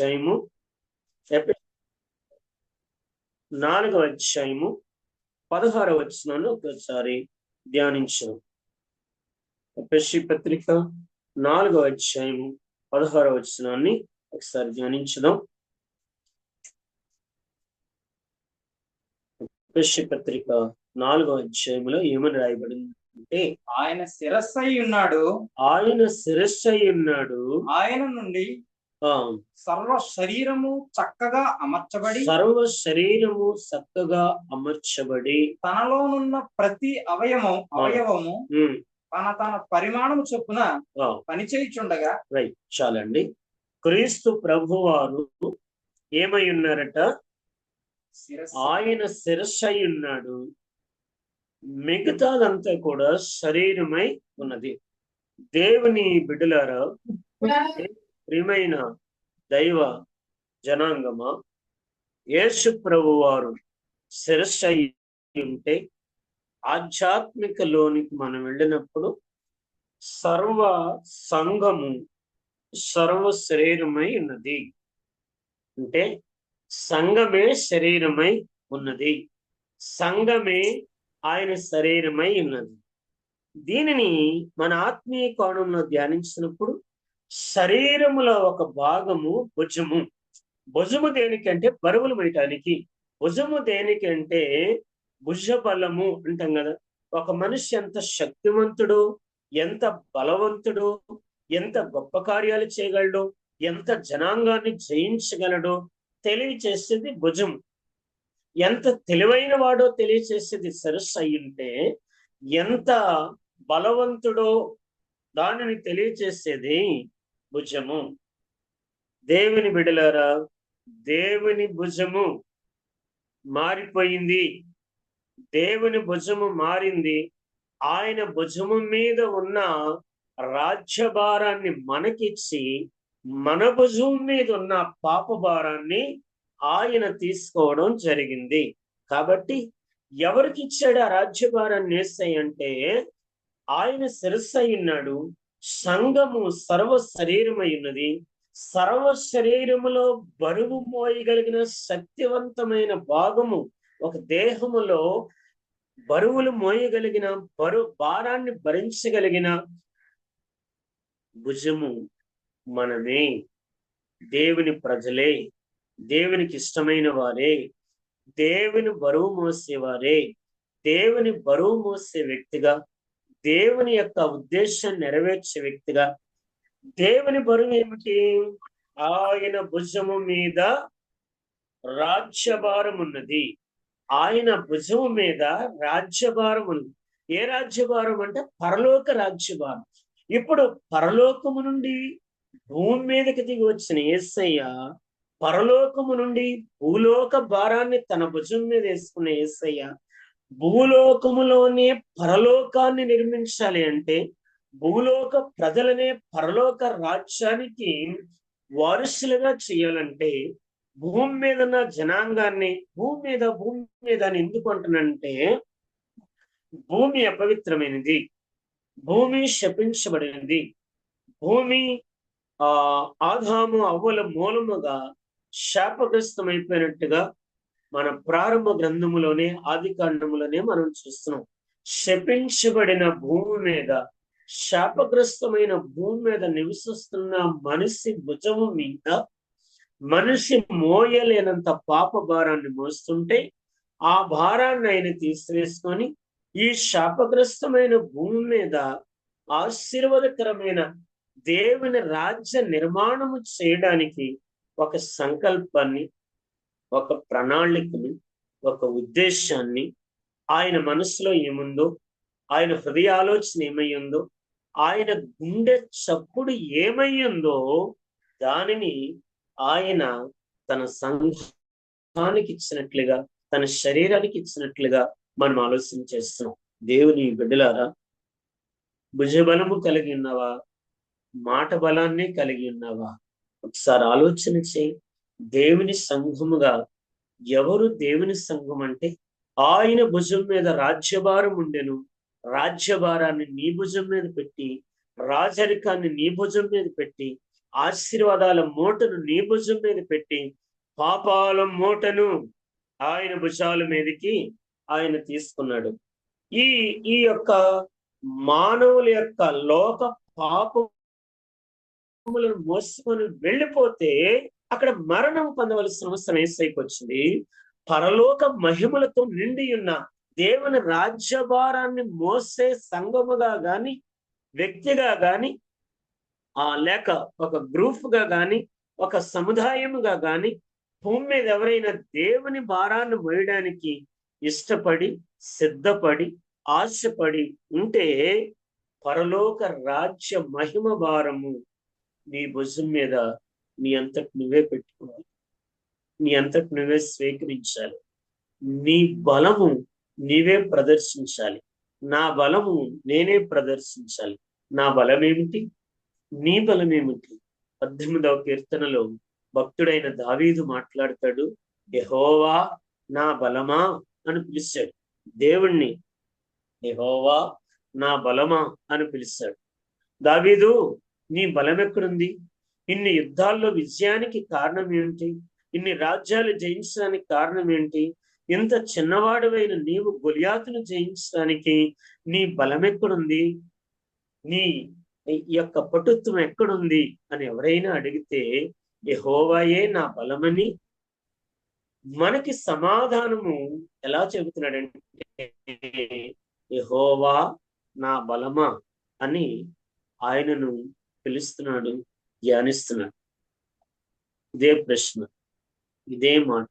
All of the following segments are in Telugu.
అధ్యాయము 4వ అధ్యాయము 16వ వచనాన్ని ఒకసారి ధ్యానించాం. ఎఫెసీ పత్రిక 4వ అధ్యాయము 16వ వచనాన్ని ఒకసారి ధ్యానించుదాం. ఎఫెసీ పత్రిక 4వ అధ్యాయంలో ఏమని రాయబడింది అంటే, ఆయన శిరస్సై ఉన్నాడు, ఆయన నుండి సర్వ శరీరము చక్కగా అమర్చబడి తనలోనున్న ప్రతి అవయవము తన పరిమాణము చొప్పున పనిచేయుచుండగా. రైట్, చాలండి. క్రీస్తు ప్రభువారు ఏమై ఉన్నారట? ఆయన శిరస్సై ఉన్నాడు, మిగతాదంతా కూడా శరీరమై ఉన్నది. దేవుని బిడ్డలారా, ప్రియమైన దైవ జనాంగమా, యేసు ప్రభు వారు శిరస్సై ఉంటే ఆధ్యాత్మిక లోనికి మనం వెళ్ళినప్పుడు సర్వ సంఘము సర్వ శరీరమై ఉన్నది. అంటే సంఘమే శరీరమై ఉన్నది, సంఘమే ఆయన శరీరమై ఉన్నది. దీనిని మన ఆత్మీయ కోణంలో ధ్యానించినప్పుడు శరీరములో ఒక భాగము భుజము. భుజము దేనికంటే బరువులు మోయటానికి. భుజము దేనికంటే భుజ బలము అంటాం కదా. ఒక మనిషి ఎంత శక్తివంతుడు, ఎంత బలవంతుడు, ఎంత గొప్ప కార్యాలు చేయగలడు, ఎంత జనాంగాన్ని జయించగలడో తెలియచేసేది భుజం. ఎంత తెలివైన వాడో తెలియచేసేది శిరస్సు అయ్యుంటే, ఎంత బలవంతుడో దానిని తెలియచేసేది భుజము. దేవుని బిడలారా, దేవుని భుజము మారిపోయింది. దేవుని భుజము మారింది. ఆయన భుజము మీద ఉన్న రాజ్యభారాన్ని మనకిచ్చి, మన భుజం మీద ఉన్న పాప భారాన్ని ఆయన తీసుకోవడం జరిగింది. కాబట్టి ఎవరికి ఇచ్చాడు ఆ రాజ్యభారాన్ని? యేసయ్య అంటే ఆయన శిరస్సై ఉన్నాడు, సంఘము సర్వ శరీరమై ఉన్నది. సర్వ శరీరములో బరువు మోయగలిగిన శక్తివంతమైన భాగము, ఒక దేహములో బరువులు మోయగలిగిన భారాన్ని భరించగలిగిన భుజము మనమే. దేవుని ప్రజలే, దేవునికి ఇష్టమైన వారే, దేవుని బరువు మోసేవారే. దేవుని బరువు మోసే వ్యక్తిగా, దేవుని యొక్క ఉద్దేశాన్ని నెరవేర్చే వ్యక్తిగా. దేవుని బరువు ఏమిటి? ఆయన భుజము మీద రాజ్యభారం ఉన్నది. ఆయన భుజము మీద రాజ్యభారం ఉంది. ఏ రాజ్యభారం అంటే పరలోక రాజ్యభారం. ఇప్పుడు పరలోకము నుండి భూమి మీదకి దిగి వచ్చిన యేసయ్య, పరలోకము నుండి భూలోక భారాన్ని తన భుజం మీద వేసుకున్న యేసయ్య, భూలోకములోనే పరలోకాన్ని నిర్మించాలి అంటే, భూలోక ప్రజలనే పరలోక రాజ్యానికి వారసులుగా చేయాలంటే, భూమి మీద ఉన్న జనాంగాన్ని భూమి మీద ఎందుకు అంటున్నంటే, భూమి అపవిత్రమైనది, భూమి శపించబడినది. భూమి ఆదాము అవ్వల మూలముగా శాపగ్రస్తమైపోయినట్టుగా మన ప్రారంభ గ్రంథములోనే, ఆది కాండములోనే మనం చూస్తున్నాం. శపించబడిన భూమి మీద, శాపగ్రస్తమైన భూమి మీద నివసిస్తున్న మనిషి భుజము మీద మనిషి మోయలేనంత పాప భారాన్ని మోస్తుంటే, ఆ భారాన్ని ఆయన తీసివేసుకొని ఈ శాపగ్రస్తమైన భూమి మీద ఆశీర్వాదకరమైన దేవుని రాజ్య నిర్మాణము చేయడానికి ఒక సంకల్పాన్ని, ఒక ప్రణాళికని, ఒక ఉద్దేశాన్ని, ఆయన మనసులో ఏముందో, ఆయన హృదయ ఆలోచన ఏమయ్యిందో, ఆయన గుండె చప్పుడు ఏమయ్యిందో దానిని ఆయన తన సంఘానికి ఇచ్చినట్లుగా, తన శరీరానికి ఇచ్చినట్లుగా మనం ఆలోచన చేస్తున్నాం. దేవుని బిడ్డలారా, భుజబలము కలిగి ఉన్నావా? మాట బలాన్ని కలిగి ఉన్నావా? ఒకసారి ఆలోచన చేయి. దేవుని సంఘముగా ఎవరు దేవుని సంఘం అంటే, ఆయన భుజం మీద రాజ్యభారం ఉండెను. రాజ్యభారాన్ని నీ భుజం మీద పెట్టి, రాజరికాన్ని నీ భుజం మీద పెట్టి, ఆశీర్వాదాల మూటను నీ భుజం మీద పెట్టి పాపాల మూటను ఆయన భుజాల మీదకి ఆయన తీసుకున్నాడు. ఈ ఈ యొక్క మానవుల యొక్క లోక పాపములను మోసుకొని వెళ్ళిపోతే అక్కడ మరణం పొందవలసిన అవసరం యేసయ్యకు వచ్చింది. పరలోక మహిమలతో నిండి ఉన్న దేవుని రాజ్యభారాన్ని మోసే సంఘముగా గాని, వ్యక్తిగా గాని, లేక ఒక గ్రూప్ గా గాని, ఒక సముదాయముగా గాని, భూమి మీద ఎవరైనా దేవుని భారాన్ని మోయడానికి ఇష్టపడి, సిద్ధపడి, ఆశపడి ఉంటే పరలోక రాజ్య మహిమ భారము నీ భుజం మీద నీ అంతటి నువ్వే పెట్టుకోవాలి, నీ అంతటి నువ్వే స్వీకరించాలి. నీ బలము నీవే ప్రదర్శించాలి. నా బలము నేనే ప్రదర్శించాలి. నా బలమేమిటి? నీ బలమేమిటి? 18వ కీర్తనలో భక్తుడైన దావీదు మాట్లాడతాడు, యెహోవా నా బలమా అని పిలిచాడు. దేవుణ్ణి యెహోవా నా బలమా అని పిలిచాడు. దావీదు, నీ బలం ఎక్కడుంది? ఇన్ని యుద్ధాల్లో విజయానికి కారణం ఏంటి? ఇన్ని రాజ్యాలు జయించడానికి కారణం ఏంటి? ఇంత చిన్నవాడువైన నీవు గొలియాతును జయించడానికి నీ బలం ఎక్కడుంది? నీ యొక్క పటుత్వం ఎక్కడుంది అని ఎవరైనా అడిగితే యెహోవాయే నా బలమని మనకి సమాధానము ఎలా చెబుతున్నాడంటే, యెహోవా నా బలమా అని ఆయనను పిలుస్తున్నాడు, ధ్యానిస్తున్నాడు. ఇదే ప్రశ్న, ఇదే మాట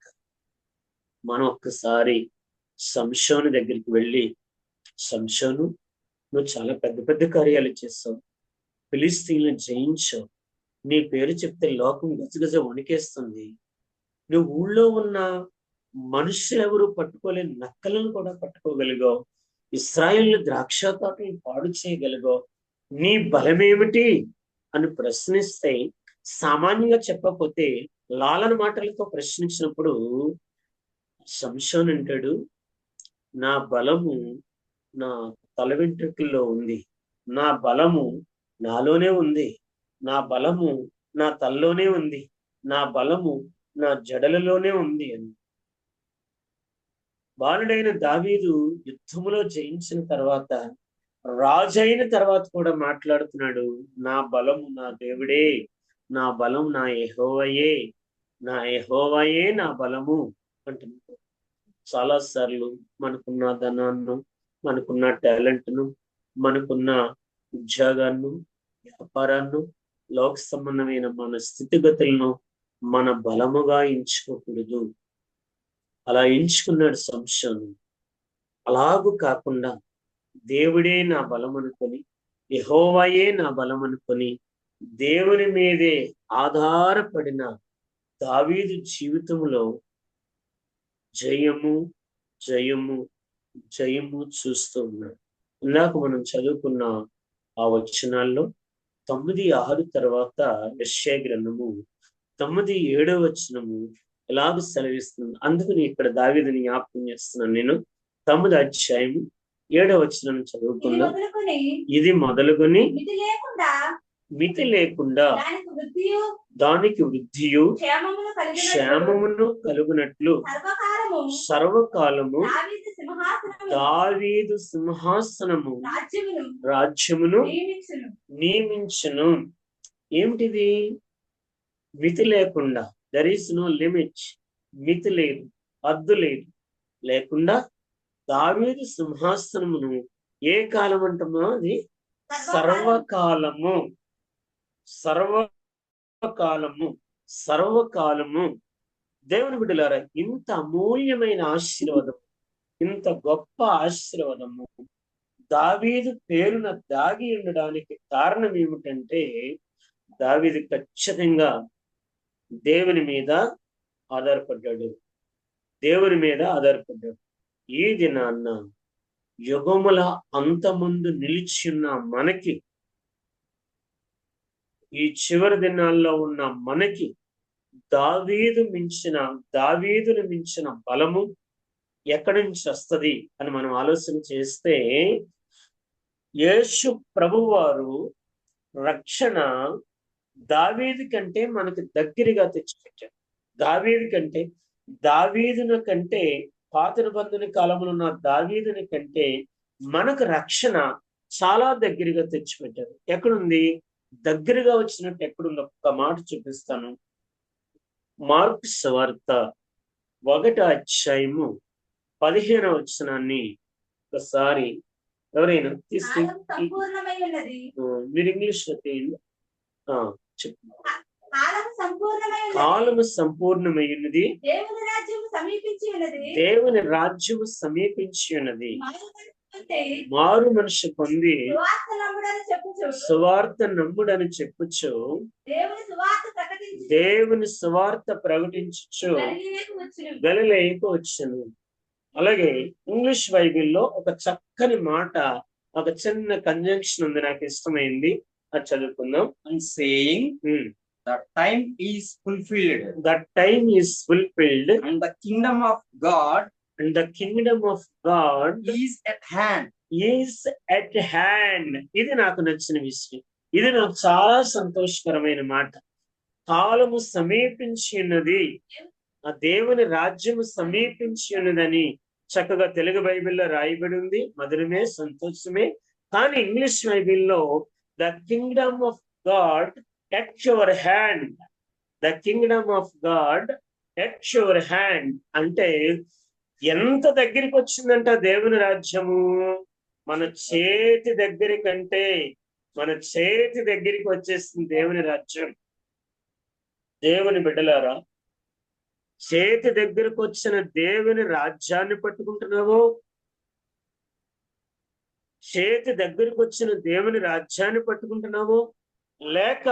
మనం ఒక్కసారి సంసోను దగ్గరికి వెళ్ళి, సంసోను, నువ్వు చాలా పెద్ద పెద్ద కార్యాలు చేస్తావు, ఫిలిస్తీన్లను జయించావు, నీ పేరు చెప్తే లోకం గజగజ వణికేస్తుంది, నువ్వు ఊళ్ళో ఉన్న మనుషులెవరు పట్టుకోలేని నక్కలను కూడా పట్టుకోగలిగావు, ఇశ్రాయేలు ద్రాక్ష తోటలు పాడు చేయగలిగావు, నీ బలమేమిటి అని ప్రశ్నిస్తే, సామాన్యంగా చెప్పకపోతే లాలన మాటలతో ప్రశ్నించినప్పుడు సంసోను అంటాడు, నా బలము నా తల వెంట్రుకల్లో ఉంది, నా బలము నాలోనే ఉంది, నా బలము నా తలలోనే ఉంది, నా బలము నా జడలలోనే ఉంది అని. బాలుడైన దావీదు యుద్ధములో జయించిన తర్వాత, రాజైన తర్వాత కూడా మాట్లాడుతున్నాడు, నా బలము నా దేవుడే, నా బలం నా యెహోవాయే, నా యెహోవాయే నా బలము అంటున్నాడు. చాలా సార్లు మనకున్న ధనాన్ని, మనకున్న టాలెంట్ను, మనకున్న ఉద్యోగాన్ని, వ్యాపారాన్ని, లోక సంబంధమైన మన స్థితిగతులను మన బలముగా ఎంచుకోకూడదు. అలా ఎంచుకున్నాడు సంసోను. అలాగూ కాకుండా దేవుడే నా బలం అనుకొని, యెహోవాయే నా బలం అనుకొని, దేవుని మీదే ఆధారపడిన దావీదు జీవితంలో జయము జయము జయము చూస్తూ ఉన్నాడు. ఇందాక మనం చదువుకున్న ఆ వచనాల్లో 9:6 తర్వాత యెషయా గ్రంథము 9:7 వచనము ఎలాగ సెలవిస్తుంది. అందుకని ఇక్కడ దావీదుని జ్ఞాపకం చేస్తున్నాను. నేను 9వ అధ్యాయము 7వ వచనం చదువుకున్నా. ఇది మొదలుకొని మితి లేకుండా దానికి వృద్ధియు క్షేమమును కలుగునట్లు సర్వకాలము దావీదు సింహాసనము రాజ్యమును నియమించును. ఏమిటిది? మితి లేకుండా, దర్ ఈస్ నో లిమిట్, మితి లేదు, హద్దు లేదు, లేకుండా దావీదు సింహాసనమును ఏ కాలం అంటామో అది సర్వకాలము, సర్వకాలము, సర్వకాలము. దేవుని బిడ్డలారా, ఇంత అమూల్యమైన ఆశీర్వాదం, ఇంత గొప్ప ఆశీర్వాదము దావీదు పేరున దాగి ఉండడానికి కారణం ఏమిటంటే, దావీదు ఖచ్చితంగా దేవుని మీద ఆధారపడ్డాడు, దేవుని మీద ఆధారపడ్డాడు. ఈ దినాన్న యుగముల అంతమందు నిలిచి ఉన్న మనకి, ఈ చివరి దినాల్లో ఉన్న మనకి దావీదును మించిన బలము ఎక్కడి నుంచి వస్తుంది అని మనం ఆలోచన చేస్తే, యేసు ప్రభువారు రక్షణ దావీదు కంటే మనకు దగ్గరగా తెచ్చిపెట్టాడు. దావీదుని కంటే పాత నిబంధన కాలంలో ఉన్న దావీదుని కంటే మనకు రక్షణ చాలా దగ్గరగా తెచ్చిపెట్టారు. ఎక్కడుంది దగ్గరగా వచ్చినట్టు? ఎక్కడుంది? ఒక్క మాట చూపిస్తాను. మార్కు సువార్త 1వ అధ్యాయము 15వ వచనాన్ని ఒకసారి ఎవరైనా తీసుకు, మీరు ఇంగ్లీష్ లో తీయండి. చెప్పు. కాలము సంపూర్ణమై ఉన్నది, దేవుని రాజ్యము సమీపించి ఉన్నది, మారు మనిషి పొంది సువార్త నమ్ముడని చెప్పుచు దేవుని సువార్త ప్రకటించు గలిలయకు వచ్చును. అలాగే ఇంగ్లీష్ బైబిల్లో ఒక చక్కని మాట, ఒక చిన్న కంజంక్షన్ ఉంది, నాకు ఇష్టమైంది, అది చదువుకుందాం. And saying, the time is fulfilled, and the kingdom of God is at hand. ఇది నాకు నచ్చిన విషయం. ఇది నాకు చాలా సంతోషకరమైన మాట. కాలము సమీపించి ఉన్నది, ఆ దేవుని రాజ్యము సమీపించి ఉన్నదని చక్కగా తెలుగు బైబిల్లో రాయబడి ఉంది. మధురమే, సంతోషమే. కానీ ఇంగ్లీష్ బైబిల్లో the Kingdom of God at your hand, the Kingdom of God at your hand అంటే ఎంత దగ్గరికి వచ్చిందంట దేవుని రాజ్యము? మన చేతి దగ్గరికి వచ్చేసింది దేవుని రాజ్యం. దేవుని బిడ్డలారా, చేతి దగ్గరకు వచ్చిన దేవుని రాజ్యాన్ని పట్టుకుంటున్నావో? చేతి దగ్గరకు వచ్చిన దేవుని రాజ్యాన్ని పట్టుకుంటున్నావో, లేక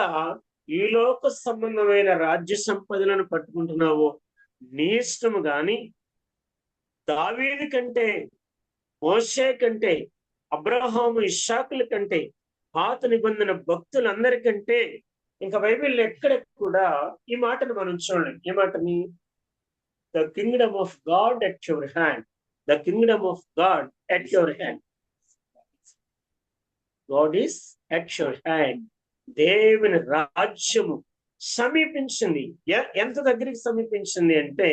ఈ లోక సంబంధమైన రాజ్య సంపదలను పట్టుకుంటున్నావో నీ ఇష్టము. గాని దావీదు కంటే, మోషే కంటే, అబ్రహాము, ఇస్సాకుల కంటే, పాత నిబంధన భక్తులందరికంటే ఇంకా బైబిల్ ఎక్కడ కూడా ఈ మాటను మనం చూడండి. ఈ మాటని the Kingdom of God at your hand, the Kingdom of God at your hand, God is at your hand. దేవుని రాజ్యము సమీపించింది. ఎంత దగ్గరికి సమీపించింది అంటే,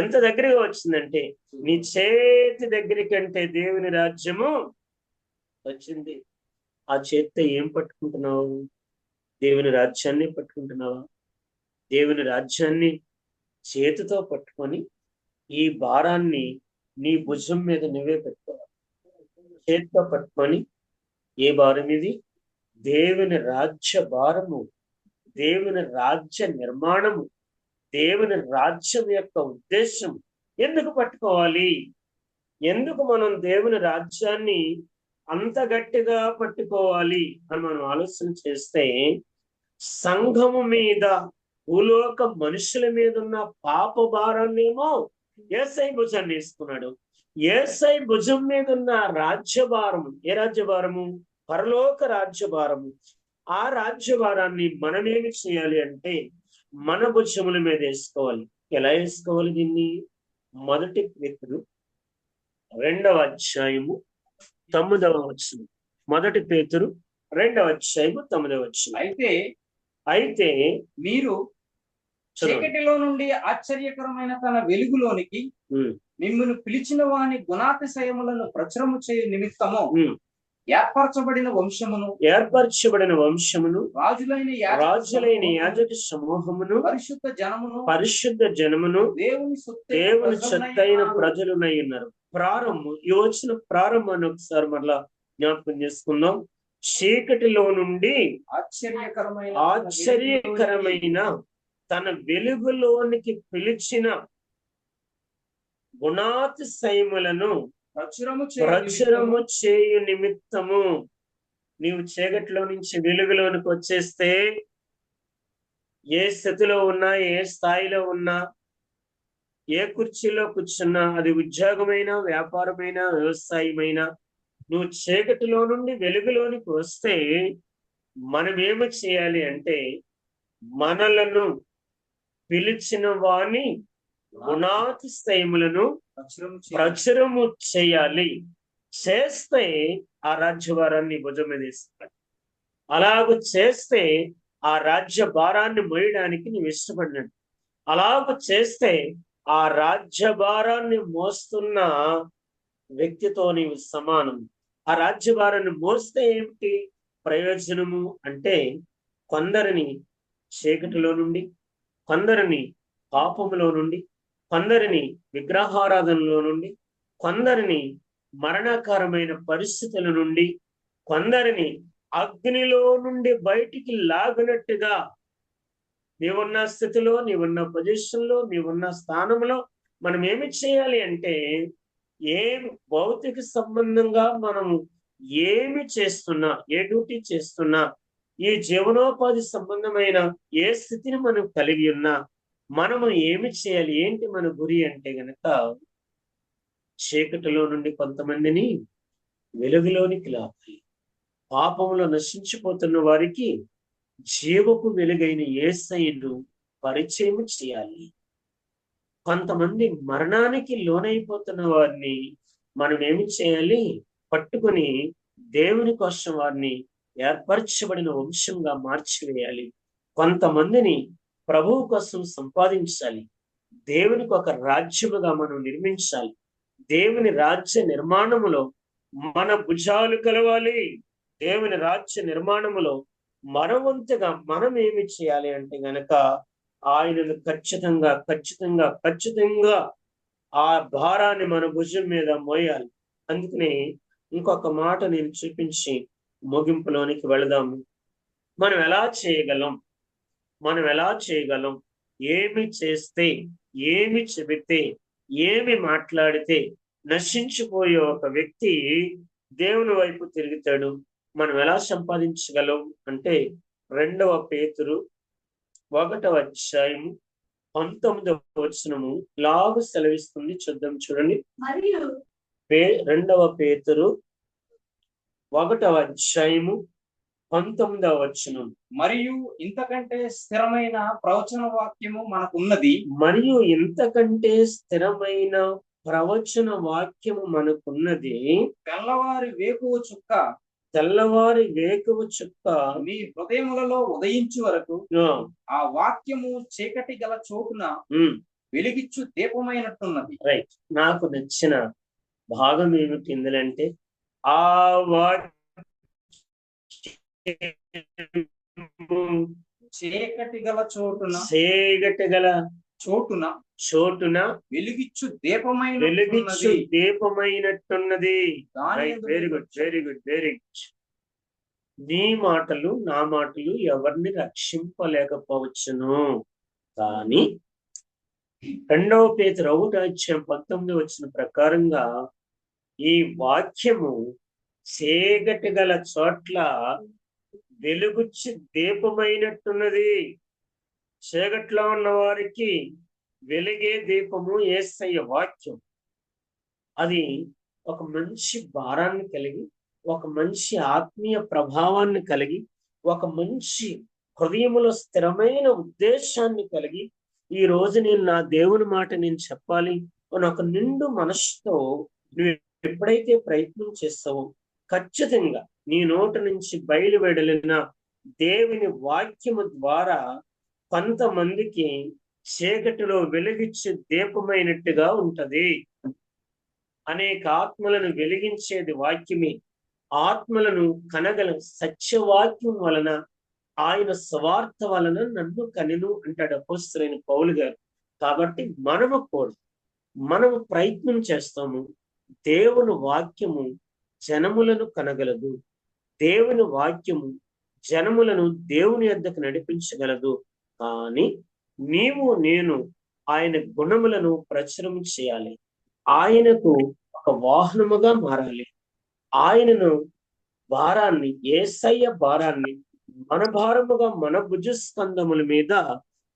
ఎంత దగ్గరగా వచ్చిందంటే, నీ చేతి దగ్గరికంటే దేవుని రాజ్యము వచ్చింది. ఆ చేతితో ఏం పట్టుకుంటున్నావు? దేవుని రాజ్యాన్ని పట్టుకుంటున్నావా? దేవుని రాజ్యాన్ని చేతితో పట్టుకొని ఈ భారాన్ని నీ భుజం మీద నువ్వే పెట్టుకోవాలి. చేతితో పట్టుకొని ఏ భారం ఇది? దేవుని రాజ్య భారము, దేవుని రాజ్య నిర్మాణము, దేవుని రాజ్యం యొక్క ఉద్దేశం. ఎందుకు పట్టుకోవాలి? ఎందుకు మనం దేవుని రాజ్యాన్ని అంత గట్టిగా పట్టుకోవాలి అని మనం ఆలోచన చేస్తే, సంఘము మీద, భూలోక మనుషుల మీద ఉన్న పాప భారాన్నేమో యేసయ్య భుజాన్ని వేసుకున్నాడు. యేసయ్య భుజం మీద ఉన్న రాజ్యభారము, ఏ రాజ్యభారము? పరలోక రాజ్యభారము. ఆ రాజ్యభారాన్ని మనమేమి చేయాలి అంటే మన భుజముల మీద వేసుకోవాలి. ఎలా వేసుకోవాలి దీన్ని? 1 పేతురు 2వ అధ్యాయము 9వ వచనం. 1 పేతురు 2వ అధ్యాయము 9వ వచనం. అయితే మీరు చీకటిలో నుండి ఆశ్చర్యకరమైన తన వెలుగులోనికి మిమ్మల్ని పిలిచిన వాని గుణాతిశయములను ప్రచురము చేయు నిమిత్తము ఏర్పరచబడిన వంశమును, రాజులైన యాజక సమూహమును, పరిశుద్ధ జనమును, దేవుని సొత్తైన ప్రజలునై ఉన్నారు. ప్రారంభం, ఈ వచ్చిన ప్రారంభాన్ని ఒకసారి మరలా జ్ఞాపకం చేసుకుందాం. చీకటిలో నుండి ఆశ్చర్యకరమైన తన వెలుగులోనికి పిలిచిన గుణాతిశయములను ప్రచురము చేయు నిమిత్తము. నీవు చీకటిలో నుంచి వెలుగులోనికి వచ్చేస్తే, ఏ స్థితిలో ఉన్నా, ఏ స్థాయిలో ఉన్నా, ఏ కుర్చీలో కూర్చున్నా, అది ఉద్యోగమైనా, వ్యాపారమైనా, వ్యవసాయమైనా, నువ్వు చీకటిలో నుండి వెలుగులోనికి వస్తే మనం ఏమి చేయాలి అంటే, మనలను పిలిచిన వాని గుణాతిశయములను ప్రచురము చేయాలి. చేస్తే ఆ రాజ్యభారాన్ని భుజం మీద వేస్తాడు. అలాగూ చేస్తే ఆ రాజ్య భారాన్ని మోయడానికి నీవు ఇష్టపడినట్టు. అలాగ చేస్తే ఆ రాజ్య భారాన్ని మోస్తున్న వ్యక్తితో నీవు సమానం. ఆ రాజ్య భారాన్ని మోస్తే ఏమిటి ప్రయోజనము అంటే, కొందరిని చీకటిలో నుండి, కొందరిని పాపములో నుండి, కొందరిని విగ్రహారాధనలో నుండి, కొందరిని మరణకరమైన పరిస్థితుల నుండి, కొందరిని అగ్నిలో నుండి బయటికి లాగినట్టుగా, నీవున్న స్థితిలో, నీవున్న పొజిషన్లో, నీవున్న స్థానంలో మనం ఏమి చేయాలి అంటే, ఏమి భౌతిక సంబంధంగా మనము ఏమి చేస్తున్నా, ఏ డ్యూటీ చేస్తున్నా, ఈ జీవనోపాధి సంబంధమైన ఏ స్థితిని మనం కలిగి ఉన్నా, మనము ఏమి చేయాలి, ఏంటి మన గురి అంటే గనక, చీకటిలో నుండి కొంతమందిని వెలుగులోనికి లాగాలి. పాపంలో నశించిపోతున్న వారికి జీవపు వెలుగైన యేసయ్యను పరిచయం చేయాలి. కొంతమంది మరణానికి లోనైపోతున్న వారిని మనం ఏమి చేయాలి, పట్టుకొని దేవుని కోసం వారిని ఏర్పరచబడిన వంశంగా మార్చివేయాలి. కొంతమందిని ప్రభువు కోసం సంపాదించాలి. దేవునికి ఒక రాజ్యముగా మనం నిర్మించాలి. దేవుని రాజ్య నిర్మాణములో మన భుజాలు కలవాలి. దేవుని రాజ్య నిర్మాణములో మన వంతుగా మనం ఏమి చేయాలి అంటే గనక, ఆయనను ఖచ్చితంగా ఆ భారాన్ని మన భుజం మీద మోయాలి. అందుకని ఇంకొక మాట నేను చూపించి ముగింపులోనికి వెళదాము. మనం ఎలా చేయగలం, ఏమి చేస్తే, ఏమి చెబితే, ఏమి మాట్లాడితే నశించిపోయే ఒక వ్యక్తి దేవుని వైపు తిరుగుతాడు. మనం ఎలా సంపాదించగలం అంటే, 2 పేతురు 1:19 లాగు సెలవిస్తుంది. చూద్దాం చూడండి. 2 పేతురు 1:19 మరియు ఇంతకంటే స్థిరమైన ప్రవచన వాక్యము మనకున్నది. మరియు ఇంతకంటే స్థిరమైన ప్రవచన వాక్యము మనకున్నది. తెల్లవారి వేకువ చుక్క మీ హృదయములలో ఉదయించు వరకు ఆ వాక్యము చీకటి గల చోటున వెలిగిచ్చు దీపమైనట్టున్నది. రైట్. నాకు నచ్చిన భాగం ఏమిటి ఇందులంటే, ఆ చీకటి గల చోటున వెలిగిచ్చు దీపమైనట్టున్నది. Very good. నీ మాటలు, నా మాటలు ఎవరిని రక్షింపలేకపోవచ్చును, కానీ 2 పేతురు 1:19 ప్రకారంగా ఈ వాక్యము చీకటి గల చోట్ల వెలుగుచ్చి దీపమైనట్టున్నది. చీకట్లో ఉన్న వారికి వెలిగే దీపము యేసయ్య వాక్యం. అది ఒక మంచి భారాన్ని కలిగి, ఒక మంచి ఆత్మీయ ప్రభావాన్ని కలిగి, ఒక మంచి హృదయములో స్థిరమైన ఉద్దేశాన్ని కలిగి, ఈ రోజు నేను నా దేవుని మాట నేను చెప్పాలి అని ఒక నిండు మనసుతో నువ్వు ఎప్పుడైతే ప్రయత్నం చేస్తావో, ఖచ్చితంగా నీ నోటి నుంచి బయలువెడలిన దేవుని వాక్యము ద్వారా కొంతమందికి చీకటిలో వెలిగించే దీపమైనట్టుగా ఉంటది. అనేక ఆత్మలను వెలిగించేది వాక్యమే. ఆత్మలను కనగల సత్యవాక్యం వలన, ఆయన స్వార్థ వలన నన్ను కనెను అంటాడు అపోస్తలుడైన పౌలు గారు. కాబట్టి మనము ప్రయత్నం చేస్తాము. దేవుని వాక్యము జనములను కనగలదు. దేవుని వాక్యము జనములను దేవుని యొద్దకు నడిపించగలదు. కానీ నేను ఆయన గుణములను ప్రచురం చేయాలి. ఆయనకు ఒక వాహనముగా మారాలి. ఆయనను భారాన్ని, యేసయ్య భారాన్ని మన భారముగా మన భుజస్కంధముల మీద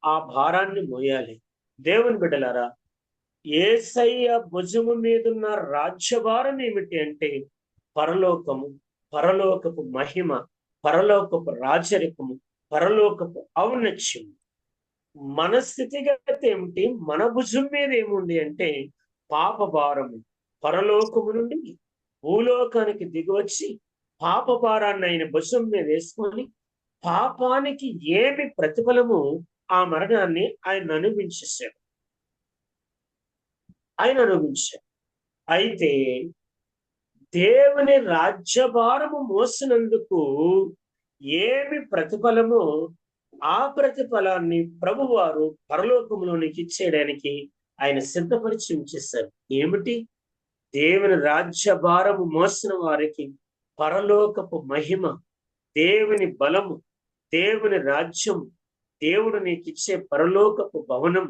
ఆ భారాన్ని మోయాలి. దేవుని బిడ్డలారా, యేసయ్య భుజము మీదున్న రాజ్యభారం ఏమిటి అంటే, పరలోకపు మహిమ, పరలోకపు రాజరికము, పరలోకపు ఔన్నత్యం. మన స్థితిగతి ఏమిటి? మన భుజం మీద ఏముంది అంటే పాప భారము. పరలోకము నుండి భూలోకానికి దిగివచ్చి పాప భారాన్ని ఆయన భుజం మీద వేసుకొని పాపానికి ఏమి ప్రతిఫలము ఆ మరణాన్ని ఆయన అనుభవించేశాడు. అయితే దేవుని రాజ్యభారము మోసినందుకు ఏమి ప్రతిఫలమో ఆ ప్రతిఫలాన్ని ప్రభువారు పరలోకంలోనికి ఇచ్చేయడానికి ఆయన సిద్ధపరిచి ఉంచేశారు. ఏమిటి? దేవుని రాజ్యభారము మోసిన వారికి పరలోకపు మహిమ, దేవుని బలము, దేవుని రాజ్యము, దేవుడు నీకు ఇచ్చే పరలోకపు భవనం,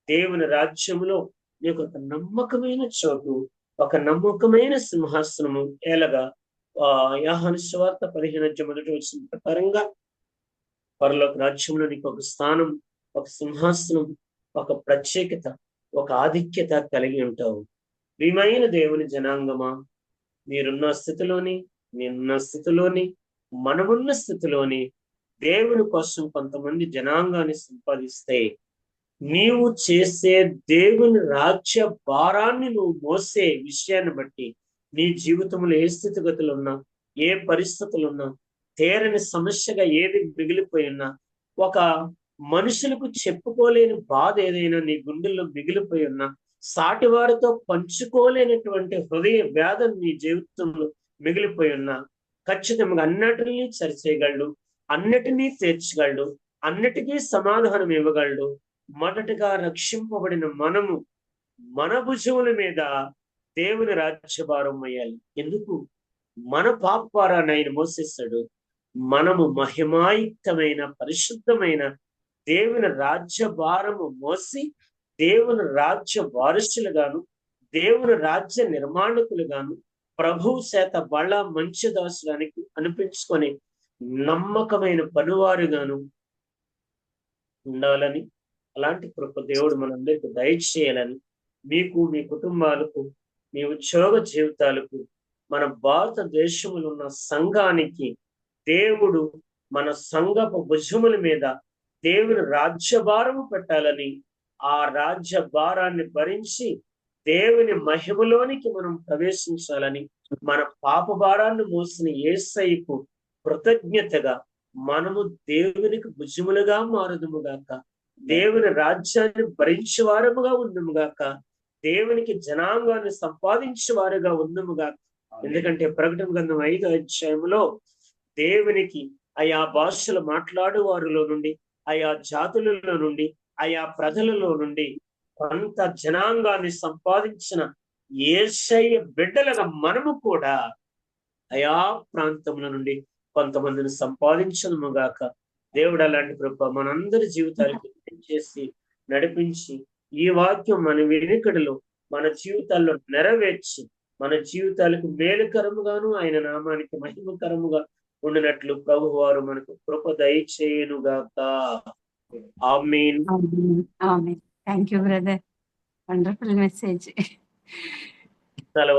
దేవుని రాజ్యములో నీకు ఒక నమ్మకమైన చోటు, ఒక నమ్మకమైన సింహాసనము. ఎలాగా యోహాను సువార్త 15:1 ప్రకారంగా పరలోక రాజ్యంలో నీకు ఒక స్థానం, ఒక సింహాసనం, ఒక ప్రత్యేకత, ఒక ఆధిక్యత కలిగి ఉంటావు. ప్రియమైన దేవుని జనాంగమా, మీరున్న స్థితిలోని, నేనున్న స్థితిలోని, మనమున్న స్థితిలోని దేవుని కోసం కొంతమంది జనాంగాన్ని సంపాదిస్తే నీవు చేసే దేవుని రాజ్య భారాన్ని నువ్వు మోసే విషయాన్ని బట్టి నీ జీవితంలో ఏ స్థితిగతులు ఉన్నా, ఏ పరిస్థితులు ఉన్నా, తీరని సమస్యగా ఏది మిగిలిపోయి ఉన్నా, ఒక మనుషులకు చెప్పుకోలేని బాధ ఏదైనా నీ గుండెల్లో మిగిలిపోయి ఉన్నా, సాటి వారితో పంచుకోలేనటువంటి హృదయ వేదన నీ జీవితంలో మిగిలిపోయి ఉన్నా, ఖచ్చితంగా అన్నిటినీ సరిచేయగలడు, అన్నిటినీ తీర్చగలడు, అన్నిటికీ సమాధానం ఇవ్వగలడు. మొదటగా రక్షింపబడిన మనము మన భుజముల మీద దేవుని రాజ్యభారం వేయాలి. ఎందుకు? మన పాపభారాన్ని ఆయన మోసేస్తాడు. మనము మహిమాయుక్తమైన పరిశుద్ధమైన దేవుని రాజ్యభారము మోసి దేవుని రాజ్య వారసులుగాను, దేవుని రాజ్య నిర్మాణకులుగాను, ప్రభువు చేత బళ్ళ మంచి దాసుడానికి అనిపించుకొని నమ్మకమైన పనివారుగాను ఉండాలని, అలాంటి కృప దేవుడు మనందరికీ దయచేయాలని, మీకు, మీ కుటుంబాలకు, మీ ఉద్యోగ జీవితాలకు, మన భారతదేశంలో ఉన్న సంఘానికి దేవుడు మన సంఘపు భుజముల మీద దేవుని రాజ్యభారము పెట్టాలని, ఆ రాజ్య భారాన్ని భరించి దేవుని మహిమలోనికి మనం ప్రవేశించాలని, మన పాప భారాన్ని మోసిన యేసయ్యకు కృతజ్ఞతగా మనము దేవునికి భుజములుగా మారుదుముగాక, దేవుని రాజ్యాన్ని భరించే వారముగా ఉందుముగాక, దేవునికి జనాంగాన్ని సంపాదించే వారుగా ఉందుముగాక. ఎందుకంటే ప్రకటన గ్రంథం 5వ అధ్యాయంలో దేవునికి ఆయా భాషలు మాట్లాడు వారిలో నుండి, ఆయా జాతులలో నుండి, ఆయా ప్రజలలో నుండి కొంత జనాంగాన్ని సంపాదించిన యేసయ్య బిడ్డలుగా మనము కూడా ఆయా ప్రాంతముల నుండి కొంతమందిని సంపాదించనుగాక. దేవుడు అలాంటి కృప మనందరి జీవితాలకి చేసి నడిపించి, ఈ వాక్యం మన వెనుకడిలో మన జీవితాల్లో నెరవేర్చి, మన జీవితాలకు మేలుకరముగాను ఆయన నామానికి మహిమకరముగా ఉండినట్లు ప్రభు వారు మనకు కృప దయచేయునుగాక. ఆమేన్. Thank you brother, wonderful message. చాలా